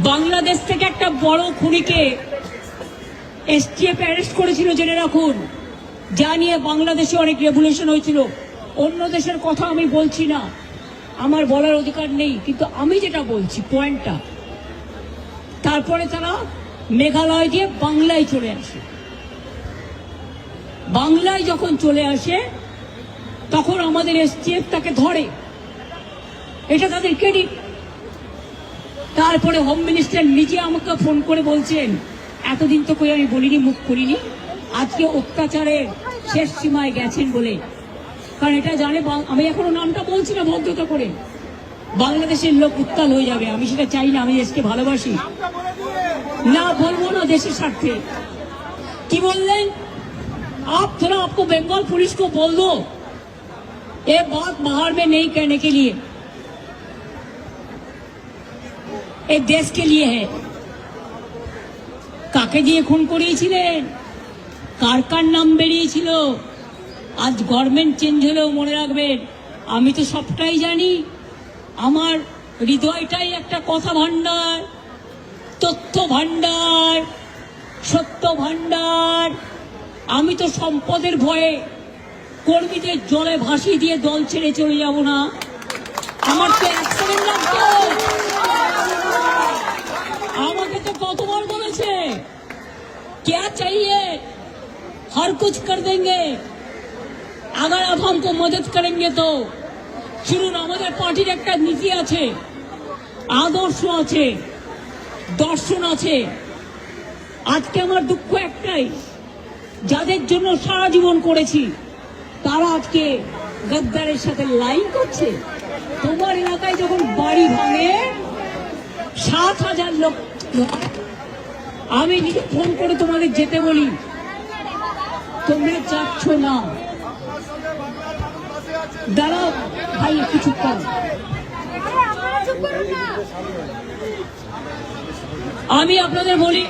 বাংলাদেশ থেকে একটা বড় খুনিকে এসটিএফ অ্যারেস্ট করেছিল, জেনে রাখুন। যা নিয়ে বাংলাদেশে অনেক রেভলিউশন হয়েছিল। অন্য দেশের কথা আমি বলছি না, আমার বলার অধিকার নেই, কিন্তু আমি যেটা বলছি পয়েন্টটা। তারপরে তারা মেঘালয় দিয়ে বাংলায় চলে আসে। বাংলায় যখন চলে আসে তখন আমাদের এসটিএফ তাকে ধরে, এটা তাদের ক্রেডিট। তারপরে হোম মিনিস্টার নিজে আমাকে ফোন করে বলছেন, এতদিন তো কই আমি বলিনি, মুখ করিনি, আজকে অত্যাচারের শেষ সীমায় গেছেন বলে। কারণ এটা জানে, আমি এখনো নামটা বলছি না ভদ্রতা করে, বাংলাদেশের লোক উত্তাল হয়ে যাবে। আমি সেটা চাই না, আমি দেশকে ভালোবাসি, না বলবো না দেশের স্বার্থে। কি বললেন? आप थोड़ा आपको बंगाल पुलिस को बोल दो ये बात बाहर में नहीं कहने के लिए, एक देश के लिए है। কাকে দিয়ে খুন করিয়েছিলেন, কার কার নাম বেরিয়েছিল? আজ গভর্নমেন্ট চেঞ্জ হলেও মনে রাখবেন, আমি তো সবটাই জানি। আমার হৃদয়টাই একটা কথা ভান্ডার, তথ্য ভান্ডার, সত্য ভান্ডার। আমি তো সম্পদের ভয়ে কর্মীদের জলে ভাসিয়ে দিয়ে দল ছেড়ে চলে যাব না। আমার তো এক সেকেন্ড লাগতো। আমাকে তো কতবার বলেছে क्या चाहिए, हर कुछ कर देंगे अगर आप हमको मदद करेंगे तो। শুনুন, আমাদের পার্টির একটা নীতি আছে, আদর্শ আছে, দর্শন আছে। আজকে আমার দুঃখ একটাই, যাদের জন্য সারা জীবন করেছি তারা আজকে গদ্দারের সাথে লাইন করছে। তোমার এলাকায় যখন বাড়ি ভাঙে 7,000 লোক, আমি নিজে ফোন করে তোমাদের যেতে বলি, তোমরা যাচ্ছ না। দাঁড়াও ভাই, একটু চুপ করো। আমি আপনাদের বলি,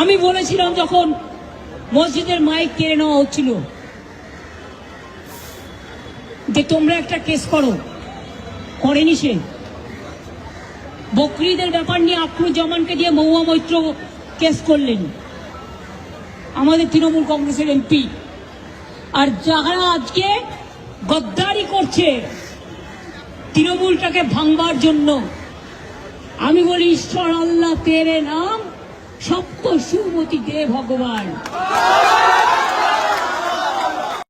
আমি বলেছিলাম যখন মসজিদের মাইক কেড়ে নেওয়া হচ্ছিল যে তোমরা একটা কেস করো, করেনি সে। বকরিদের ব্যাপার নিয়ে আখরুজ্জামানকে দিয়ে মহুয়া মৈত্র কেস করলেন, আমাদের তৃণমূল কংগ্রেসের এমপি। আর যারা আজকে গদ্দারি করছে তৃণমূলটাকে ভাঙবার জন্য, আমি বলি ঈশ্বর আল্লাহ তেরে নাম সপ্ত সুমতি দে ভগবান।